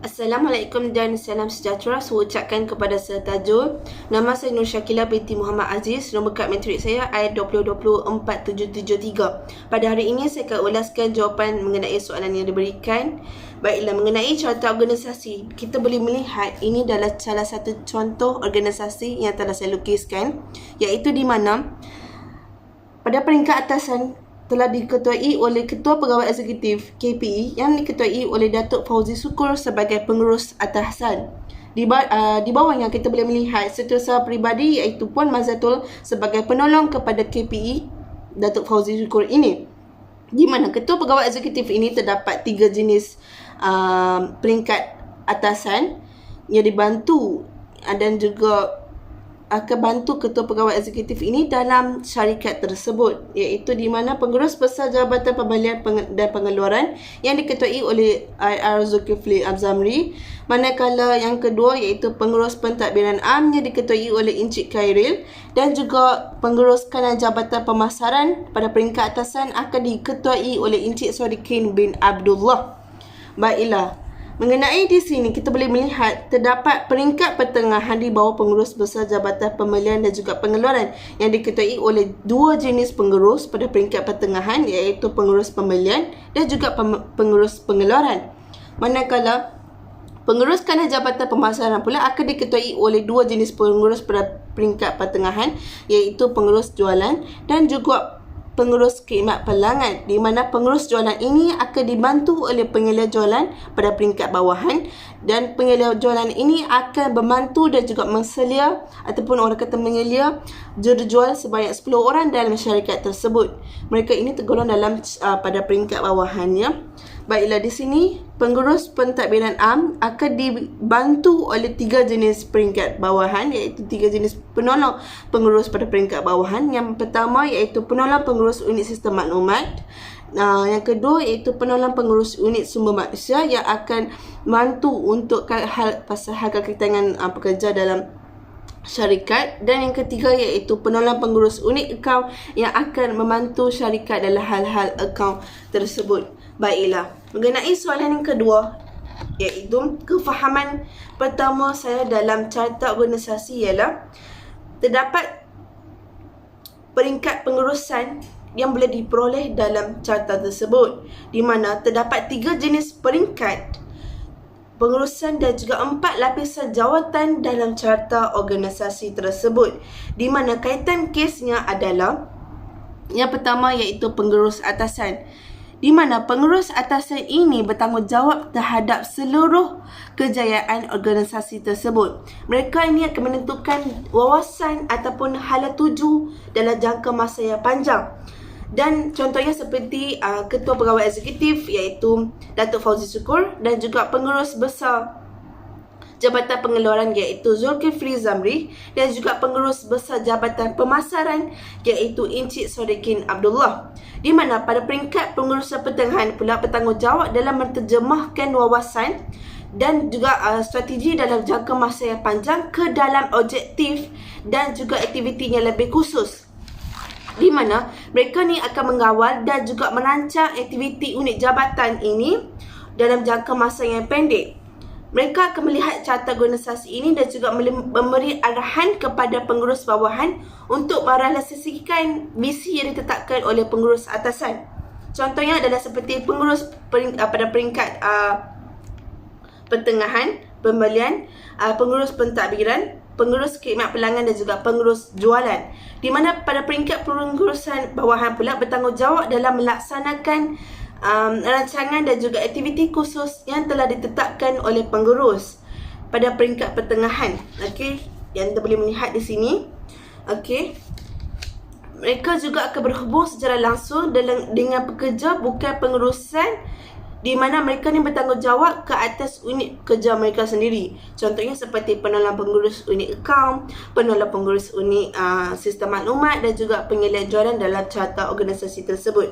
Assalamualaikum dan salam sejahtera. Saya ucapkan kepada setajul. Nama saya Nur Syakila binti Muhammad Aziz. Nombor kad matrik saya I20204773. Pada hari ini saya akan ulaskan jawapan mengenai soalan yang diberikan. Baiklah, mengenai carta organisasi, kita boleh melihat ini adalah salah satu contoh organisasi yang telah saya lukiskan, iaitu di mana pada peringkat atasan telah diketuai oleh Ketua Pegawai Eksekutif KPE yang diketuai oleh Datuk Fauzi Sukur sebagai pengurus atasan. Di bawahnya kita boleh melihat setiausaha peribadi iaitu Puan Mazatul sebagai penolong kepada KPE Datuk Fauzi Sukur ini. Di mana Ketua Pegawai Eksekutif ini terdapat 3 jenis peringkat atasan yang dibantu dan juga akan bantu Ketua Pegawai Eksekutif ini dalam syarikat tersebut, iaitu di mana pengurus besar Jabatan Pembelian dan Pengeluaran yang diketuai oleh IR Zulkifli Abzamri, manakala yang kedua iaitu pengurus pentadbiran am yang diketuai oleh Encik Khairil, dan juga pengurus kanan Jabatan Pemasaran pada peringkat atasan akan diketuai oleh Encik Sodikin bin Abdullah. Baiklah, mengenai di sini kita boleh melihat terdapat peringkat pertengahan di bawah pengurus besar Jabatan Pembelian dan juga Pengeluaran yang diketuai oleh 2 jenis pengurus pada peringkat pertengahan, iaitu pengurus pembelian dan juga pengurus pengeluaran. Manakala pengurus kanan Jabatan Pemasaran pula akan diketuai oleh 2 jenis pengurus pada peringkat pertengahan, iaitu pengurus jualan dan juga pengurus khidmat pelanggan, di mana pengurus jualan ini akan dibantu oleh pengelia jualan pada peringkat bawahan, dan pengelia jualan ini akan membantu dan juga menselia ataupun orang kata mengelia jurujual sebanyak 10 orang dalam syarikat tersebut. Mereka ini tergolong dalam pada peringkat bawahannya. Baiklah, di sini pengurus pentadbiran am akan dibantu oleh 3 jenis peringkat bawahan, iaitu 3 jenis penolong pengurus pada peringkat bawahan. Yang pertama iaitu penolong pengurus unit sistem maklumat. Yang kedua iaitu penolong pengurus unit sumber manusia yang akan bantu untuk pasal hal berkaitan dengan pekerja dalam syarikat, dan yang ketiga iaitu penolong pengurus unit akaun yang akan membantu syarikat dalam hal-hal akaun tersebut. Baiklah, mengenai soalan yang kedua, iaitu kefahaman pertama saya dalam carta organisasi ialah terdapat peringkat pengurusan yang boleh diperoleh dalam carta tersebut, di mana terdapat 3 jenis peringkat pengurusan dan juga 4 lapisan jawatan dalam carta organisasi tersebut, di mana kaitan kesnya adalah yang pertama iaitu pengurus atasan, di mana pengurus atasan ini bertanggungjawab terhadap seluruh kejayaan organisasi tersebut. Mereka ini akan menentukan wawasan ataupun hala tuju dalam jangka masa yang panjang. Dan contohnya seperti Ketua Pegawai Eksekutif iaitu Datuk Fauzi Sukur, dan juga pengurus besar Jabatan Pengeluaran iaitu Zulkifli Zamri, dan juga pengurus besar Jabatan Pemasaran iaitu Encik Sodikin Abdullah, di mana pada peringkat pengurusan pertengahan pula bertanggungjawab dalam menterjemahkan wawasan dan juga strategi dalam jangka masa yang panjang ke dalam objektif dan juga aktiviti yang lebih khusus, di mana mereka ni akan mengawal dan juga merancang aktiviti unit jabatan ini dalam jangka masa yang pendek. Mereka akan melihat carta organisasi ini dan juga memberi arahan kepada pengurus bawahan untuk merealisasikan misi yang ditetapkan oleh pengurus atasan. Contohnya adalah seperti pengurus pada peringkat pertengahan, pembelian, pengurus pentadbiran, pengurus khidmat pelanggan dan juga pengurus jualan, di mana pada peringkat pengurusan bawahan pula bertanggungjawab dalam melaksanakan rancangan dan juga aktiviti khusus yang telah ditetapkan oleh pengurus pada peringkat pertengahan. Okey, yang kita boleh melihat di sini. Okey, mereka juga akan berhubung secara langsung dengan pekerja bukan pengurusan, di mana mereka ni bertanggungjawab ke atas unit kerja mereka sendiri. Contohnya seperti penolong pengurus unit akaun, penolong pengurus unit sistem maklumat dan juga pengelia jualan dalam carta organisasi tersebut.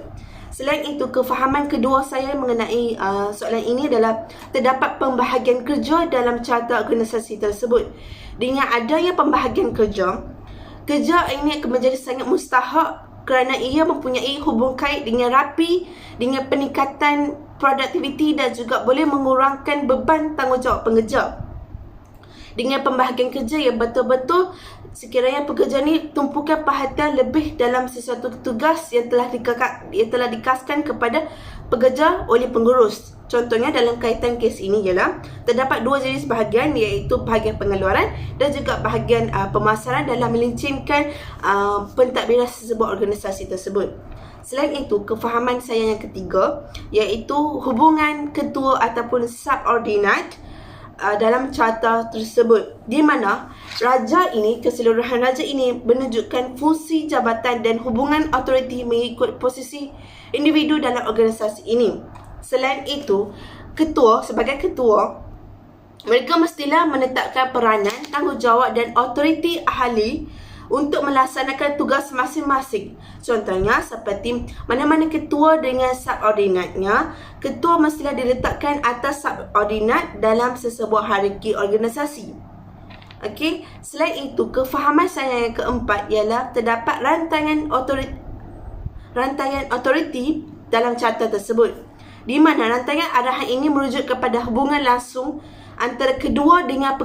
Selain itu, kefahaman kedua saya mengenai soalan ini adalah terdapat pembahagian kerja dalam carta organisasi tersebut. Dengan adanya pembahagian kerja ini akan menjadi sangat mustahak kerana ia mempunyai hubung kait dengan rapi dengan peningkatan produktiviti dan juga boleh mengurangkan beban tanggungjawab pengerja. Dengan pembahagian kerja yang betul-betul sekiranya pekerja ni tumpukan perhatian lebih dalam sesuatu tugas yang telah dikaskan kepada pekerja oleh pengurus. Contohnya dalam kaitan kes ini ialah terdapat dua jenis bahagian, iaitu bahagian pengeluaran dan juga bahagian pemasaran dalam melincirkan pentadbiran sesebuah organisasi tersebut. Selain itu, kefahaman saya yang ketiga iaitu hubungan ketua ataupun subordinat dalam carta tersebut, di mana keseluruhan raja ini menunjukkan fungsi jabatan dan hubungan autoriti mengikut posisi individu dalam organisasi ini. Selain itu, sebagai ketua, mereka mestilah menetapkan peranan, tanggungjawab dan autoriti ahli untuk melaksanakan tugas masing-masing. Contohnya seperti mana-mana ketua dengan subordinatnya, ketua mestilah diletakkan atas subordinat dalam sesebuah hierarki organisasi. Okey, selain itu, kefahaman saya yang keempat ialah terdapat rantangan autoriti dalam carta tersebut, di mana rantangan arahan ini merujuk kepada hubungan langsung antara ketua dengan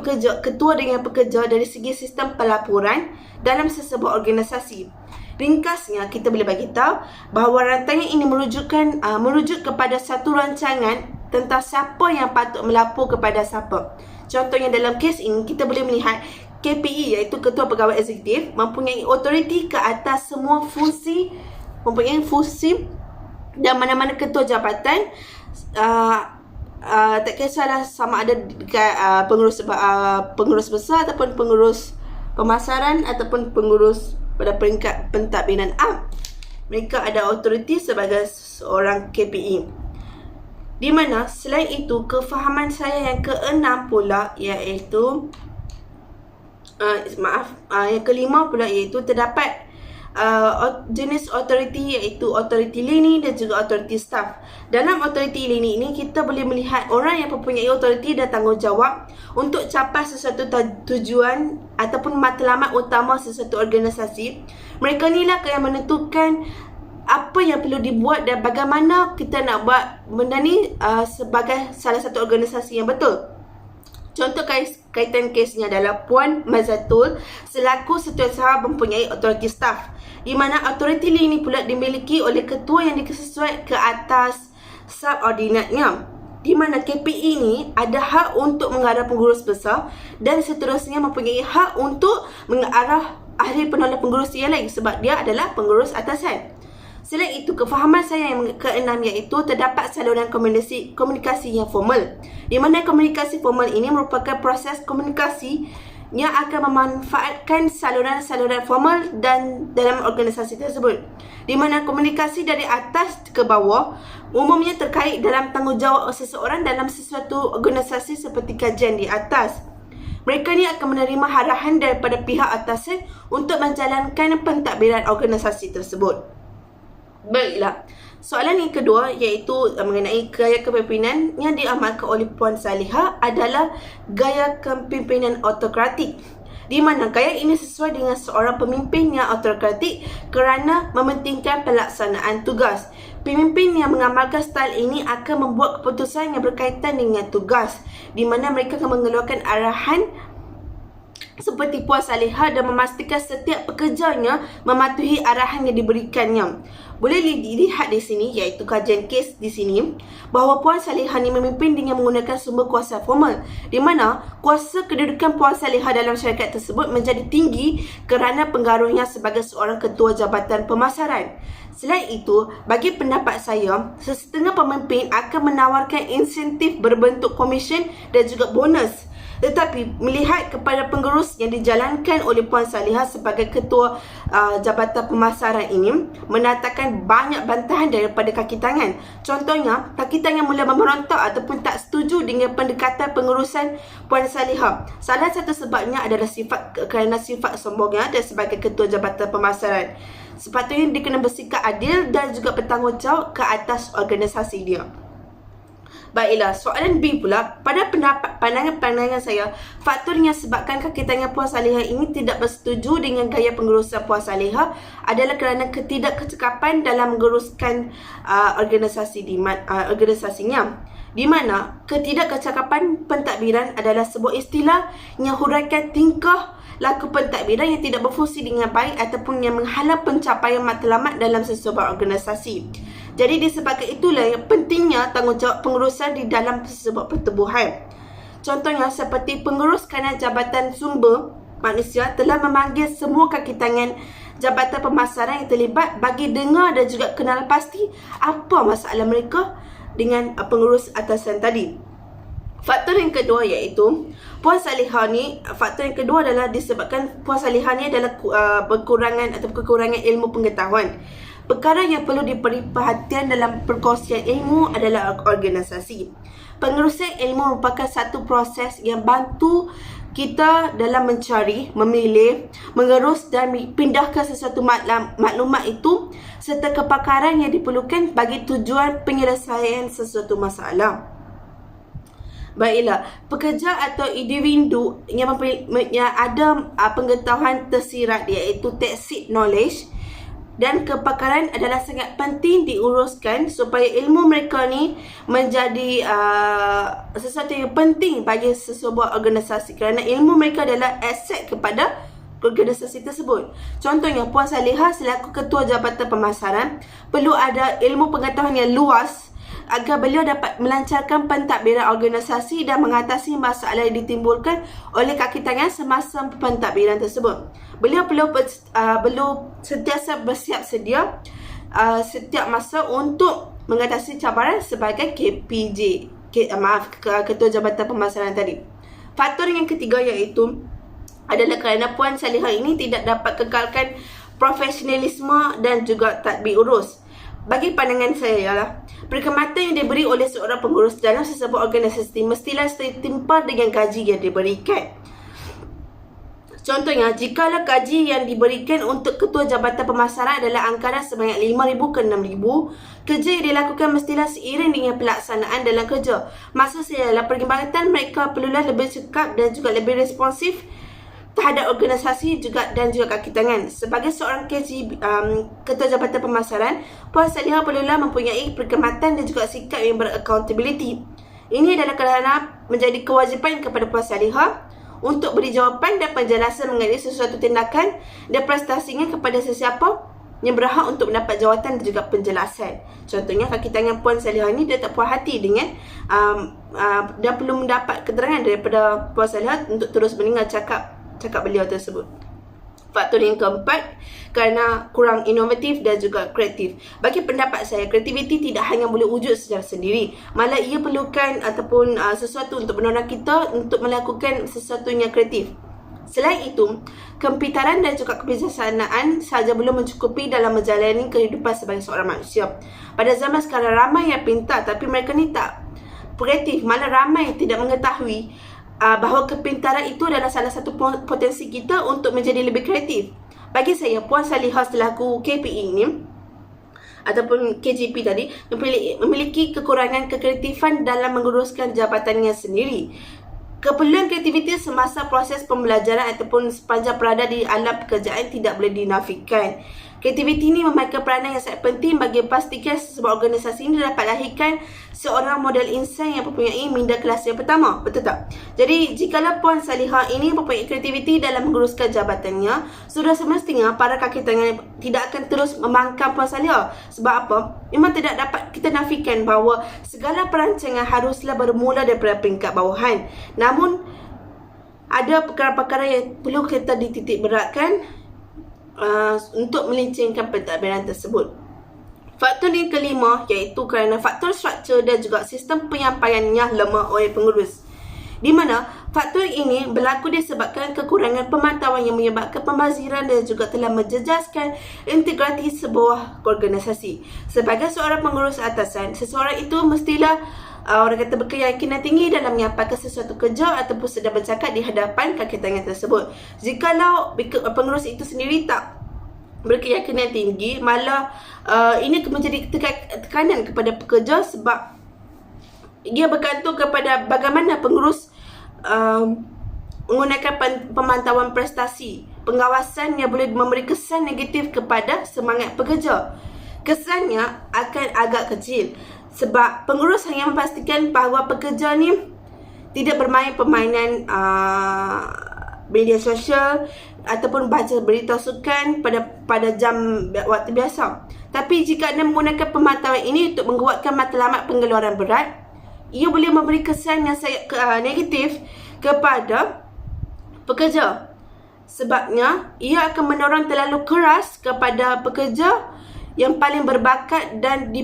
pekerja dari segi sistem pelaporan dalam sesebuah organisasi. Ringkasnya, kita boleh bagi tahu bahawa rantangan ini merujuk kepada satu rancangan tentang siapa yang patut melapor kepada siapa. Contohnya dalam kes ini, kita boleh melihat KPE iaitu Ketua Pegawai Eksekutif mempunyai otoriti ke atas semua fungsi dan mana-mana ketua jabatan tak kisahlah sama ada dekat pengurus besar ataupun pengurus pemasaran ataupun pengurus pada peringkat pentadbiran am. Mereka ada otoriti sebagai seorang KPE. Di mana selain itu, kefahaman saya yang keenam pula iaitu yang kelima pula iaitu terdapat jenis otoriti iaitu otoriti lini dan juga otoriti staff. Dalam otoriti lini ini, kita boleh melihat orang yang mempunyai otoriti dan tanggungjawab untuk capai sesuatu tujuan ataupun matlamat utama sesuatu organisasi. Mereka inilah yang menentukan apa yang perlu dibuat dan bagaimana kita nak buat benda ni sebagai salah satu organisasi yang betul. Contoh kaitan kesnya adalah Puan Mazatul selaku setiausaha mempunyai otoriti staff, di mana otoriti ini pula dimiliki oleh ketua yang dikesesuaikan ke atas subordinatnya, di mana KPE ini ada hak untuk mengarah pengurus besar dan seterusnya mempunyai hak untuk mengarah ahli penolak pengurus yang lain sebab dia adalah pengurus atasan. Selain itu, kefahaman saya yang keenam iaitu terdapat saluran komunikasi yang formal, di mana komunikasi formal ini merupakan proses komunikasi yang akan memanfaatkan saluran-saluran formal dan dalam organisasi tersebut, di mana komunikasi dari atas ke bawah umumnya terkait dalam tanggungjawab seseorang dalam sesuatu organisasi seperti kajian di atas. Mereka ni akan menerima arahan daripada pihak atasan untuk menjalankan pentadbiran organisasi tersebut. Baiklah, soalan yang kedua iaitu mengenai gaya kepimpinan yang diamalkan oleh Puan Salihah adalah gaya kepimpinan autokratik, di mana gaya ini sesuai dengan seorang pemimpin yang autokratik kerana mementingkan pelaksanaan tugas. Pemimpin yang mengamalkan style ini akan membuat keputusan yang berkaitan dengan tugas, di mana mereka akan mengeluarkan arahan seperti Puan Salihah dan memastikan setiap pekerjanya mematuhi arahan yang diberikannya. Boleh dilihat di sini iaitu kajian kes di sini bahawa Puan Salihah ni memimpin dengan menggunakan sumber kuasa formal, di mana kuasa kedudukan Puan Salihah dalam syarikat tersebut menjadi tinggi kerana pengaruhnya sebagai seorang ketua jabatan pemasaran. Selain itu, bagi pendapat saya, sesetengah pemimpin akan menawarkan insentif berbentuk komisen dan juga bonus. Tetapi melihat kepada pengurus yang dijalankan oleh Puan Salihah sebagai ketua jabatan pemasaran ini mendatangkan banyak bantahan daripada kaki tangan. Contohnya, kaki tangan mula memberontak ataupun tak setuju dengan pendekatan pengurusan Puan Salihah. Salah satu sebabnya adalah kerana sifat sombongnya dan sebagai ketua jabatan pemasaran. Sepatutnya dia kena bersikap adil dan juga bertanggungjawab ke atas organisasi dia. Baiklah, soalan B pula, pada pandangan saya, faktor yang sebabkan kaki tangan Puan Salihah ini tidak bersetuju dengan gaya pengurusan Puan Salihah adalah kerana ketidakkecakapan dalam menguruskan organisasinya. Di mana ketidakkecakapan pentadbiran adalah sebuah istilah yang huraikan tingkah laku pentadbiran yang tidak berfungsi dengan baik ataupun yang menghalang pencapaian matlamat dalam sesebuah organisasi. Jadi disebabkan itulah yang pentingnya tanggungjawab pengurusan di dalam sesebuah pertubuhan. Contohnya seperti pengurus kanan Jabatan Sumber Manusia telah memanggil semua kaki tangan Jabatan Pemasaran yang terlibat bagi dengar dan juga kenal pasti apa masalah mereka dengan pengurus atasan tadi. Faktor yang kedua iaitu Puan Salihah ni, faktor yang kedua adalah disebabkan Puan Salihah ni adalah kekurangan ilmu pengetahuan. Perkara yang perlu diberi perhatian dalam perkongsian ilmu adalah organisasi. Pengurusan ilmu merupakan satu proses yang bantu kita dalam mencari, memilih, mengerus dan pindahkan sesuatu maklumat itu serta kepakaran yang diperlukan bagi tujuan penyelesaian sesuatu masalah. Baiklah, pekerja atau individu yang ada pengetahuan tersirat iaitu tacit knowledge dan kepakaran adalah sangat penting diuruskan supaya ilmu mereka ni menjadi sesuatu yang penting bagi sesebuah organisasi, kerana ilmu mereka adalah aset kepada organisasi tersebut. Contohnya, Puan Salihah selaku Ketua Jabatan Pemasaran perlu ada ilmu pengetahuan yang luas agar beliau dapat melancarkan pentadbiran organisasi dan mengatasi masalah yang ditimbulkan oleh kaki tangan semasa pentadbiran tersebut. Beliau perlu sentiasa bersiap sedia setiap masa untuk mengatasi cabaran sebagai Ketua Jabatan Pemasaran tadi. Faktor yang ketiga iaitu adalah kerana Puan Salihah ini tidak dapat kekalkan profesionalisme dan juga tadbir urus. Bagi pandangan saya ialah perkhidmatan yang diberi oleh seorang pengurus dalam sesebuah organisasi mestilah setimpal dengan gaji yang diberikan. Contohnya, jikalau gaji yang diberikan untuk Ketua Jabatan Pemasaran adalah anggaran sebanyak RM5,000 ke RM6,000, kerja yang dilakukan mestilah seiring dengan pelaksanaan dalam kerja. Maksud saya adalah perkhidmatan mereka perlulah lebih cekap dan juga lebih responsif terhadap organisasi dan juga kaki tangan. Sebagai seorang Ketua Jabatan Pemasaran, Puan Salihah perlulah mempunyai perkhidmatan dan juga sikap yang beraccountability. Ini adalah kerana menjadi kewajipan kepada Puan Salihah untuk beri jawapan dan penjelasan mengenai sesuatu tindakan dan prestasinya kepada sesiapa yang berhak untuk mendapat jawatan dan juga penjelasan. Contohnya, kaki tangan Puan Salihah ini dia tak puas hati dengan dan perlu mendapat keterangan daripada Puan Salihah untuk terus mendengar cakap beliau tersebut. Faktor yang keempat, kerana kurang inovatif dan juga kreatif. Bagi pendapat saya, kreativiti tidak hanya boleh wujud secara sendiri, malah ia perlukan ataupun sesuatu untuk menolong kita untuk melakukan sesuatu yang kreatif. Selain itu, kepintaran dan juga kebijaksanaan sahaja belum mencukupi dalam menjalani kehidupan sebagai seorang manusia. Pada zaman sekarang, ramai yang pintar tapi mereka ni tak kreatif, malah ramai yang tidak mengetahui bahawa kepintaran itu adalah salah satu potensi kita untuk menjadi lebih kreatif. Bagi saya, Puan Salihah selaku KPE ini ataupun KJP tadi memiliki kekurangan kekreatifan dalam menguruskan jabatannya sendiri. Keperluan kreativiti semasa proses pembelajaran ataupun sepanjang berada di alam pekerjaan tidak boleh dinafikan. Kreativiti ini memainkan peranan yang sangat penting bagi pastikan sebuah organisasi ini dapat lahirkan seorang model insan yang mempunyai minda kelas yang pertama. Betul tak? Jadi, jikalau Puan Salihah ini mempunyai kreativiti dalam menguruskan jabatannya, sudah semestinya para kaki tangan tidak akan terus memangkam Puan Salihah. Sebab apa? Memang tidak dapat kita nafikan bahawa segala perancangan haruslah bermula daripada peringkat bawahan. Namun, ada perkara-perkara yang perlu kita dititik beratkan untuk melincingkan pentadbiran tersebut. Faktor yang kelima iaitu kerana faktor struktur dan juga sistem penyampaiannya lemah oleh pengurus, di mana faktor ini berlaku disebabkan kekurangan pemantauan yang menyebabkan pembaziran dan juga telah menjejaskan integriti sebuah organisasi. Sebagai seorang pengurus atasan, seseorang itu mestilah orang kata berkeyakinan tinggi dalam menyampaikan sesuatu kerja ataupun sedang bercakap di hadapan kaki tangan tersebut. Jikalau pengurus itu sendiri tak berkeyakinan tinggi, malah ini menjadi tekanan kepada pekerja sebab Ia bergantung kepada bagaimana pengurus menggunakan pemantauan prestasi. Pengawasan yang boleh memberi kesan negatif kepada semangat pekerja. Kesannya akan agak kecil sebab pengurus hanya memastikan bahawa pekerja ni tidak bermain permainan media sosial ataupun baca berita sukan pada jam waktu biasa. Tapi jika anda menggunakan pemantauan ini untuk menguatkan matlamat pengeluaran berat, ia boleh memberi kesan yang sangat negatif kepada pekerja. Sebabnya, ia akan mendorong terlalu keras kepada pekerja yang paling berbakat dan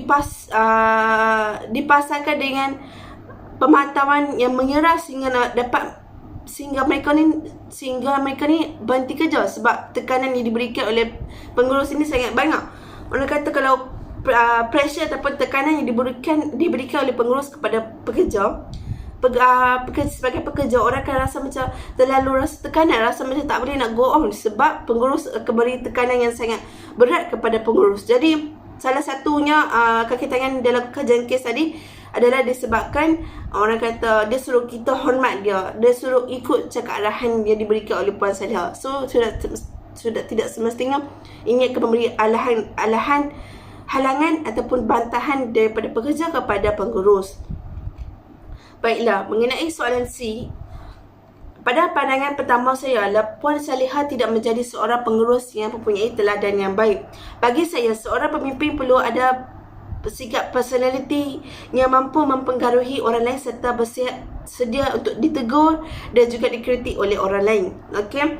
dipasangkan dengan pemantauan yang menyerah sehingga mereka ni berhenti kerja sebab tekanan yang diberikan oleh pengurus ini sangat banyak. Orang kata kalau pressure ataupun tekanan yang diberikan oleh pengurus kepada pekerja, sebagai pekerja, orang akan rasa macam terlalu rasa tekanan, rasa macam tak boleh nak go on sebab pengurus akan beri tekanan yang sangat berat kepada pengurus. Jadi salah satunya kaki tangan dalam kajian kes tadi adalah disebabkan orang kata dia suruh kita hormat dia suruh ikut cakap arahan yang diberikan oleh Puan Saliha. So sudah tidak semestinya ini akan memberi halangan ataupun bantahan daripada pekerja kepada pengurus. Baiklah, mengenai soalan C, pada pandangan pertama saya adalah Puan Saliha tidak menjadi seorang pengurus yang mempunyai teladan yang baik. Bagi saya, seorang pemimpin perlu ada sikap personality yang mampu mempengaruhi orang lain serta bersedia untuk ditegur dan juga dikritik oleh orang lain. Okey.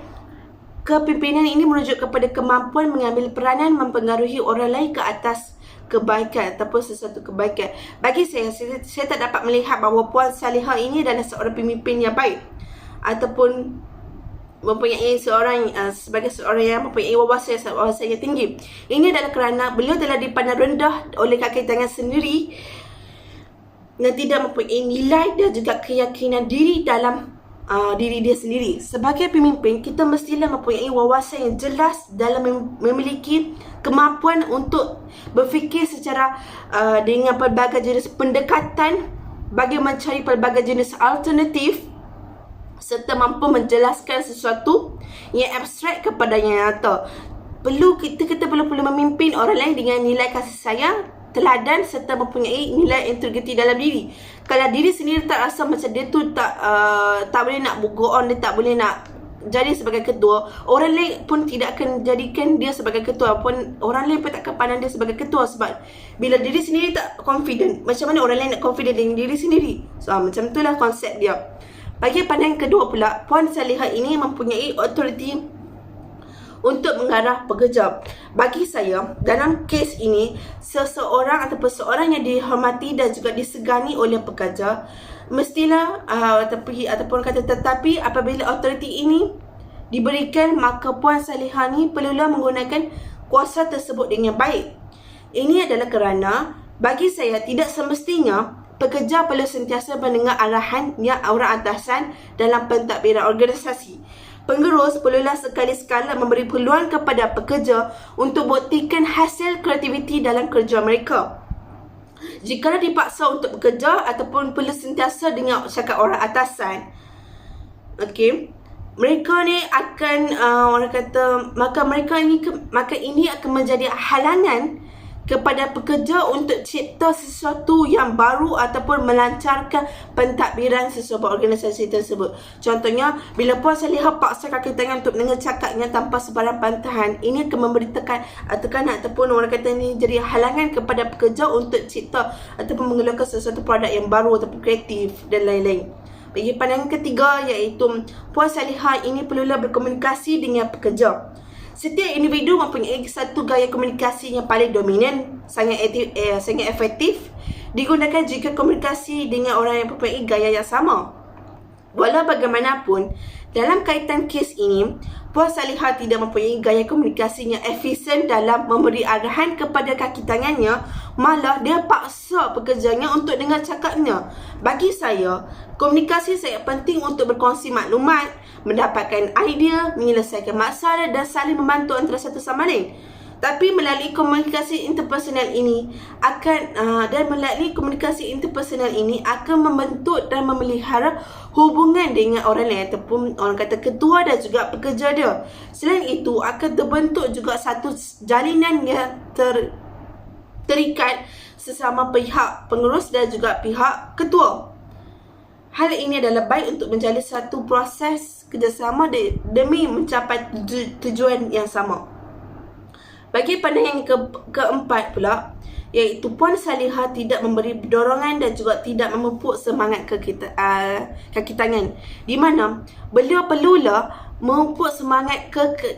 Kepimpinan ini merujuk kepada kemampuan mengambil peranan mempengaruhi orang lain ke atas kebaikan ataupun sesuatu kebaikan. Bagi saya tak dapat melihat bahawa Puan Saliha ini adalah seorang pemimpin yang baik ataupun mempunyai sebagai seorang yang mempunyai wawasan yang tinggi. Ini adalah kerana beliau telah dipandang rendah oleh kaki tangan sendiri dan tidak mempunyai nilai dan juga keyakinan diri dalam diri dia sendiri. Sebagai pemimpin, kita mestilah mempunyai wawasan yang jelas dalam memiliki kemampuan untuk berfikir secara dengan pelbagai jenis pendekatan bagi mencari pelbagai jenis alternatif serta mampu menjelaskan sesuatu yang abstrak kepada yang nyata. Kita perlu memimpin orang lain dengan nilai kasih sayang, teladan serta mempunyai nilai integriti dalam diri. Kalau diri sendiri tak rasa macam dia tu tak boleh nak go on, dia tak boleh nak jadi sebagai ketua, orang lain pun tidak akan jadikan dia sebagai ketua, pun orang lain pun tak akan pandang dia sebagai ketua. Sebab bila diri sendiri tak confident, macam mana orang lain nak confident dengan diri sendiri? So macam itulah konsep dia. Bagi pandangan kedua pula, Puan Saliha ini mempunyai authority untuk mengarah pekerja. Bagi saya, dalam kes ini, seseorang ataupun seorang yang dihormati dan juga disegani oleh pekerja mestilah tetapi apabila authority ini diberikan, maka Puan Saliha ni perlulah menggunakan kuasa tersebut dengan baik. Ini adalah kerana bagi saya tidak semestinya pekerja perlu sentiasa mendengar arahan yang orang atasan dalam pentadbiran organisasi. Pengurus perlulah sekali-sekala memberi peluang kepada pekerja untuk buktikan hasil kreativiti dalam kerja mereka. Jika dipaksa untuk bekerja ataupun perlu sentiasa dengar cakap orang atasan, okey, mereka ni akan maka ini akan menjadi halangan kepada pekerja untuk cipta sesuatu yang baru ataupun melancarkan pentadbiran sesebuah organisasi tersebut. Contohnya, bila Puan Saliha paksa kaki tangan untuk mendengar cakapnya tanpa sebarang bantahan, ini akan memberi tekanan ataupun orang kata ini jadi halangan kepada pekerja untuk cipta ataupun mengeluarkan sesuatu produk yang baru ataupun kreatif dan lain-lain. Bagi pandangan ketiga, iaitu Puan Saliha ini perlulah berkomunikasi dengan pekerja. Setiap individu mempunyai satu gaya komunikasi yang paling dominan, sangat efektif digunakan jika komunikasi dengan orang yang mempunyai gaya yang sama. Walau bagaimanapun, dalam kaitan kes ini, Puan Saliha tidak mempunyai gaya komunikasi yang efisien dalam memberi arahan kepada kaki tangannya, malah dia paksa pekerjanya untuk dengar cakapnya. Bagi saya, komunikasi sangat penting untuk berkongsi maklumat, mendapatkan idea, menyelesaikan masalah dan saling membantu antara satu sama lain. Tapi melalui komunikasi interpersonal ini akan membentuk dan memelihara hubungan dengan orang lain ataupun orang kata ketua dan juga pekerja dia. Selain itu akan terbentuk juga satu jalinan yang terikat sesama pihak pengurus dan juga pihak ketua. Hal ini adalah baik untuk menjalin satu proses kerjasama demi mencapai tujuan yang sama. Bagi pandangan keempat pula, iaitu Puan Salihah tidak memberi dorongan dan juga tidak memupuk semangat kaki tangan, di mana beliau perlulah memupuk semangat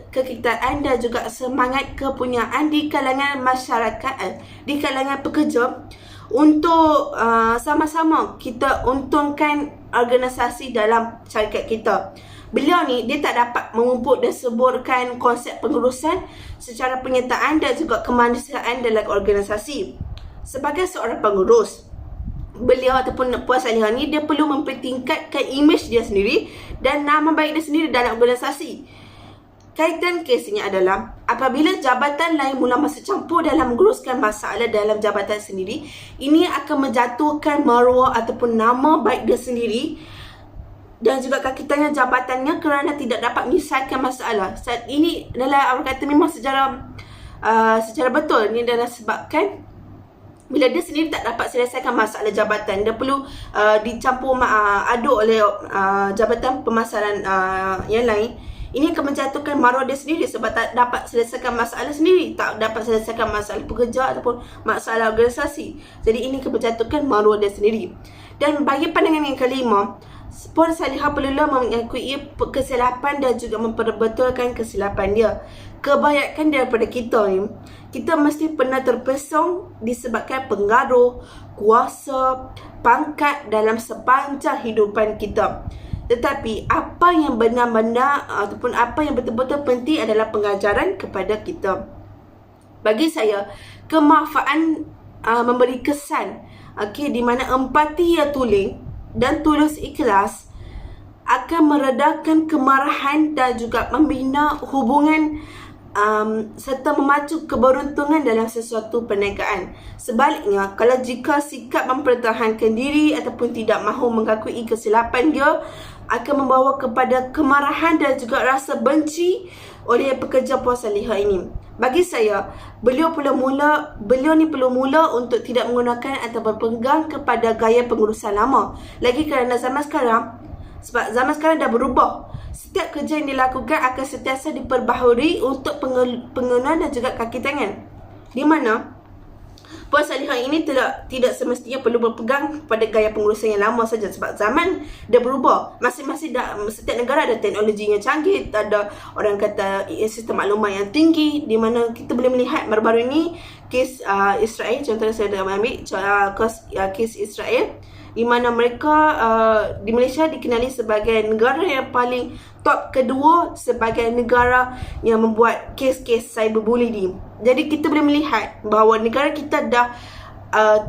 kekitaan dan juga semangat kepunyaan di kalangan masyarakat, di kalangan pekerja, untuk sama-sama kita untungkan organisasi dalam syarikat kita. Beliau ni, dia tak dapat memupuk dan seburkan konsep pengurusan secara penyertaan dan juga kemanusiaan dalam organisasi. Sebagai seorang pengurus, beliau ataupun Puan Salihah ni, dia perlu mempertingkatkan imej dia sendiri dan nama baik dia sendiri dalam organisasi. Kaitan kesnya adalah apabila jabatan lain mula masuk campur dalam menguruskan masalah dalam jabatan sendiri, ini akan menjatuhkan maruah ataupun nama baik dia sendiri dan juga kaki tangan jabatannya kerana tidak dapat menyelesaikan masalah. Saat ini adalah, orang kata, memang secara betul ini adalah sebabkan bila dia sendiri tak dapat selesaikan masalah jabatan, dia perlu dicampur aduk oleh jabatan pemasaran yang lain. Ini akan menjatuhkan maruah dia sendiri sebab tak dapat selesaikan masalah sendiri, tak dapat selesaikan masalah pekerja ataupun masalah organisasi. Jadi ini akan menjatuhkan maruah dia sendiri. Dan bagi pandangan yang kelima, Puan Salihah perlulah mengakui kesilapan dan juga memperbetulkan kesilapan dia. Kebanyakan daripada kita ni, kita mesti pernah terpesong disebabkan pengaruh, kuasa, pangkat dalam sepanjang kehidupan kita. Tetapi apa yang benar-benar ataupun apa yang betul-betul penting adalah pengajaran kepada kita. Bagi saya, kemanfaatan memberi kesan, di mana empati yang tulen dan tulus ikhlas akan meredakan kemarahan dan juga membina hubungan serta memacu keberuntungan dalam sesuatu perniagaan. Sebaliknya, kalau jika sikap mempertahankan diri ataupun tidak mahu mengakui kesilapan dia akan membawa kepada kemarahan dan juga rasa benci oleh pekerja Puan Salihah ini. Bagi saya, beliau ni perlu mula untuk tidak menggunakan atau berpegang kepada gaya pengurusan lama. Lagi kerana zaman sekarang dah berubah. Setiap kerja yang dilakukan akan sentiasa diperbaharui untuk penggunaan dan juga kaki tangan. Di mana Puan Salihah ini tidak semestinya perlu berpegang pada gaya pengurusan yang lama saja sebab zaman dah berubah. Setiap negara ada teknologi yang canggih, ada orang kata sistem maklumat yang tinggi, di mana kita boleh melihat baru-baru ini kes Israel. Contohnya saya dah ambil kes Israel, di mana mereka di Malaysia dikenali sebagai negara yang paling top kedua sebagai negara yang membuat kes-kes cyberbullying ni. Jadi kita boleh melihat bahawa negara kita dah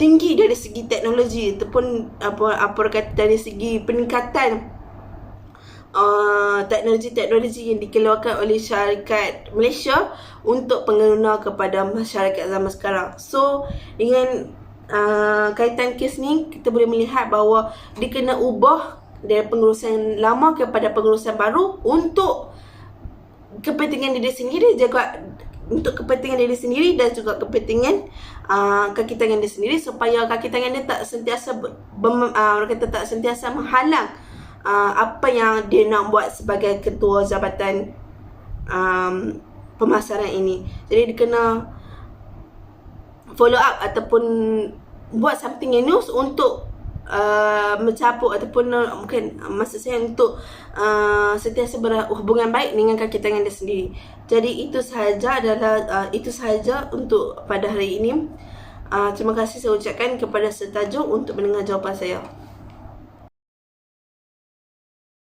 tinggi dari segi teknologi ataupun apa kata dari segi peningkatan teknologi yang dikeluarkan oleh syarikat Malaysia untuk pengguna kepada masyarakat zaman sekarang. So dengan kaitan kes ni, kita boleh melihat bahawa dia kena ubah dari pengurusan lama kepada pengurusan baru untuk kepentingan diri sendiri, juga untuk kepentingan diri sendiri dan juga kepentingan kaki tangan dia sendiri, supaya kaki tangan dia tak sentiasa tak sentiasa menghalang apa yang dia nak buat sebagai ketua jabatan pemasaran ini. Jadi dia kena follow up ataupun buat something yang news untuk mencapuk ataupun mungkin maksud saya untuk sentiasa berhubungan baik dengan kaki tangan dia sendiri. Jadi itu sahaja untuk pada hari ini. Terima kasih saya ucapkan kepada setajuk untuk mendengar jawapan saya.